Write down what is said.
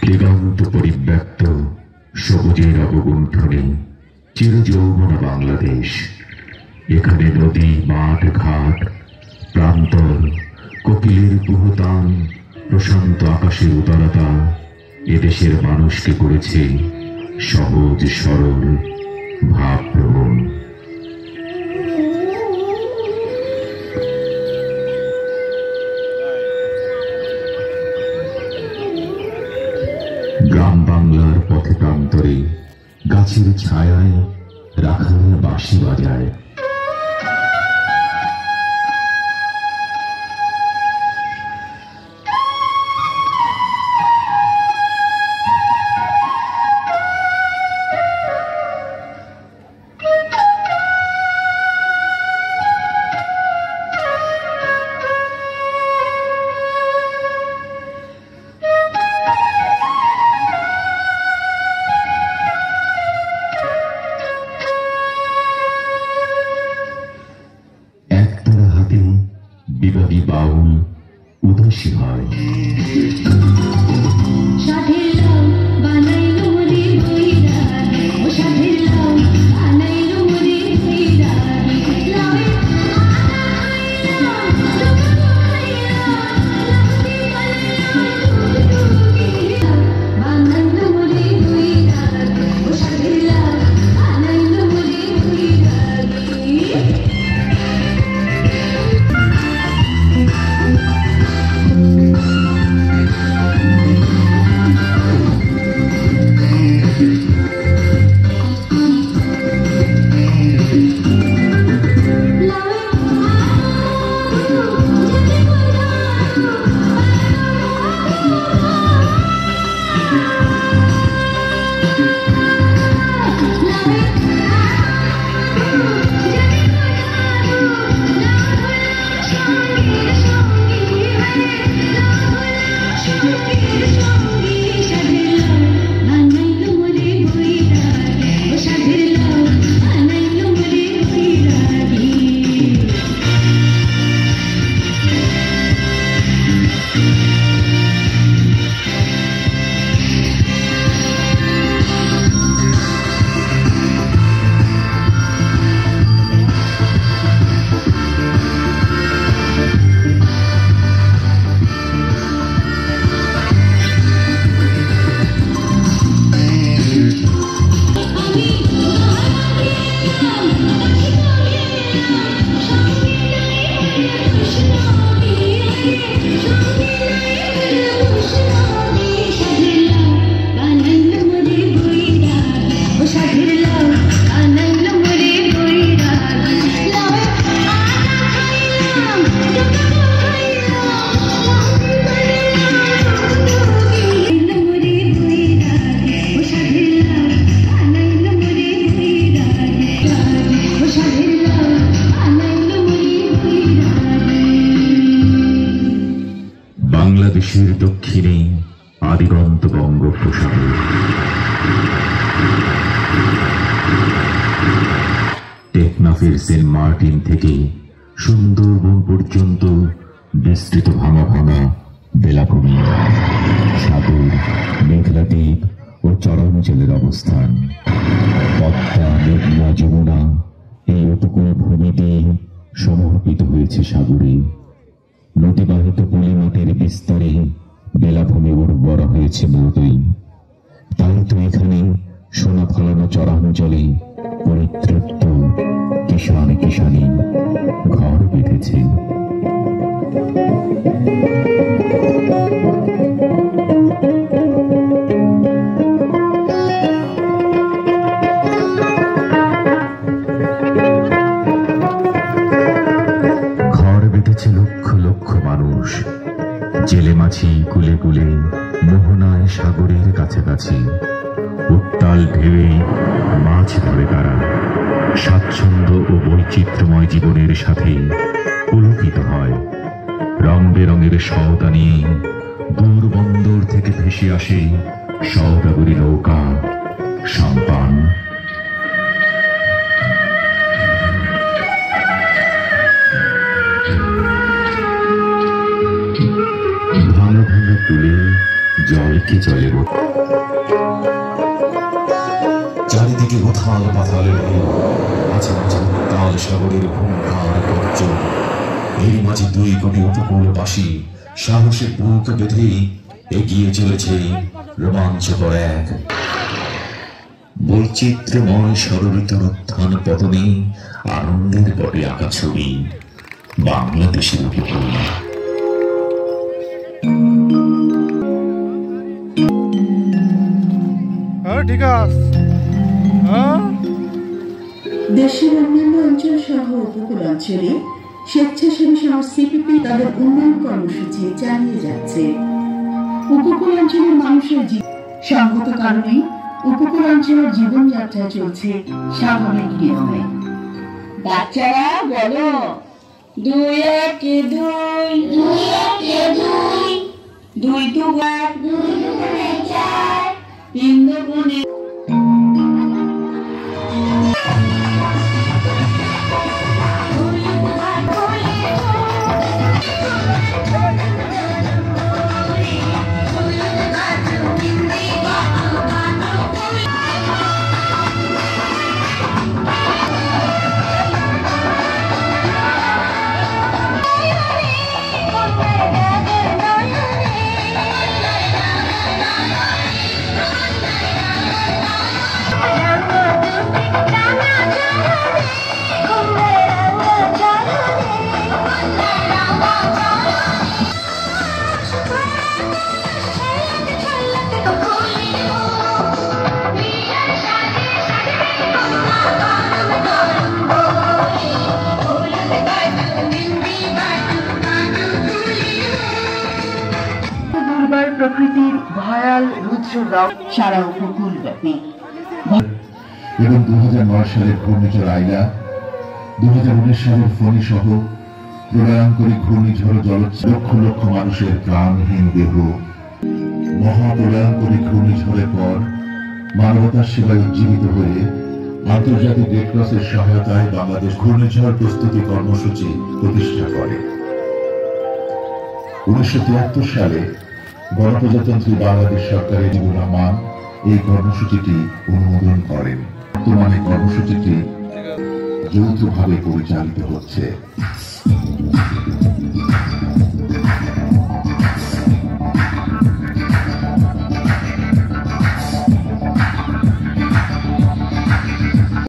দিগন্ত পরিব্যাপ্ত সবুজের অবগুণ্ঠনে চিরযৌবনা বাংলাদেশ। এখানে নদী, মাঠ, ঘাট, প্রান্তর, কোকিলের কুহতান, প্রশান্ত আকাশের উদারতা এদেশের মানুষকে করেছে সহজ, সরল, ভাবপ্রবণ। গ্রাম বাংলার পথে প্রান্তরে গাছের ছায়ায় রাখাল বাঁশি বাজায়। বিবাদী বাউল উদাসী হয়। আদিগন্ত বঙ্গোপসাগর। টেকনাফের সেন্ট মার্টিন থেকে সুন্দরবন পর্যন্ত বিস্তৃত ভাঙা ভাঙা বেলাভূমি, সাগর, মেঘলা দ্বীপ ও চরাঞ্চলের অবস্থান। পদ্মা, মেঘনা, যমুনা এই উপকূল ভূমি দিয়ে সমর্পিত হয়েছে সাগরে। নদীবাহিত পলিমাটির বিস্তারে বেলাভূমি উর্বর হয়েছে মূলতই। তাই তো এখানে সোনা ফলানো চরাঞ্চলে পরিতৃপ্ত কিষান কিষানী ঘর বেঁধেছে। লক্ষ লক্ষ মানুষ জেলে মাছি কুলে কুলে মোহনায় সাগরের কাছাকাছি উত্তাল ঢেউয়ে মাছ ধরে তারা স্বাচ্ছন্দ্য ও বৈচিত্র্যময় জীবনের সাথে পুলকিত হয়। রং বেরঙের সওদা নিয়ে দূর বন্দর থেকে ভেসে আসে সওদাগরী নৌকা, সাম্পান। তুলে জলকে চলে চারিদিকে উথাল পাথালের মাঝে মাঝে উত্তাল সাগরের হুঙ্কার গর্জন। এর মাঝে 2 কোটি উপকূলবাসী সাহসে বুক বেঁধে এগিয়ে চলেছে রোমাঞ্চকর এক বৈচিত্র্যময় সরলিতর উত্থান পতনে আনন্দের পটে আঁকা ছবি বাংলাদেশের উপকূল। দেশের অন্যান্য অঞ্চল সহ উপকূলাঞ্চলে স্বেচ্ছাসেবী সংস্থা তাদের উন্নয়ন কর্মসূচি চালিয়ে যাচ্ছে। উপকূলাঞ্চলের মানুষের সঙ্গত কারণে উপকূলাঞ্চলের জীবনযাত্রা চলছে স্বাভাবিক নিয়মে। বাচ্চারা বলো 2 একে 2, 2 একে 2, 2 দুগুণে 4, 3 দুগুণে। প্রকৃতির ভয়াল রুদ্র রব সারা উপকূল ব্যাপী এবং 2009 সালের ঘূর্ণিঝড় আইলা, 2019 সালের ফণী সহ প্রলয়ঙ্করী ঘূর্ণিঝড় জলোচ্ছ্বাসে লক্ষ লক্ষ মানুষের প্রাণহীন দেহ। মহাপ্রলয়ঙ্করী ঘূর্ণিঝড়ের পর মানবতার সেবায় উজ্জীবিত হয়ে আন্তর্জাতিক রেড ক্রসের সহায়তায় বাংলাদেশ ঘূর্ণিঝড় প্রস্তুতি কর্মসূচি প্রতিষ্ঠা করে। 1973 সালে গণপ্রজাতন্ত্রী বাংলাদেশ সরকারের জিয়াউর রহমান এই কর্মসূচিটি অনুমোদন করেন। বর্তমানে কর্মসূচিটি যৌথভাবে পরিচালিত হচ্ছে।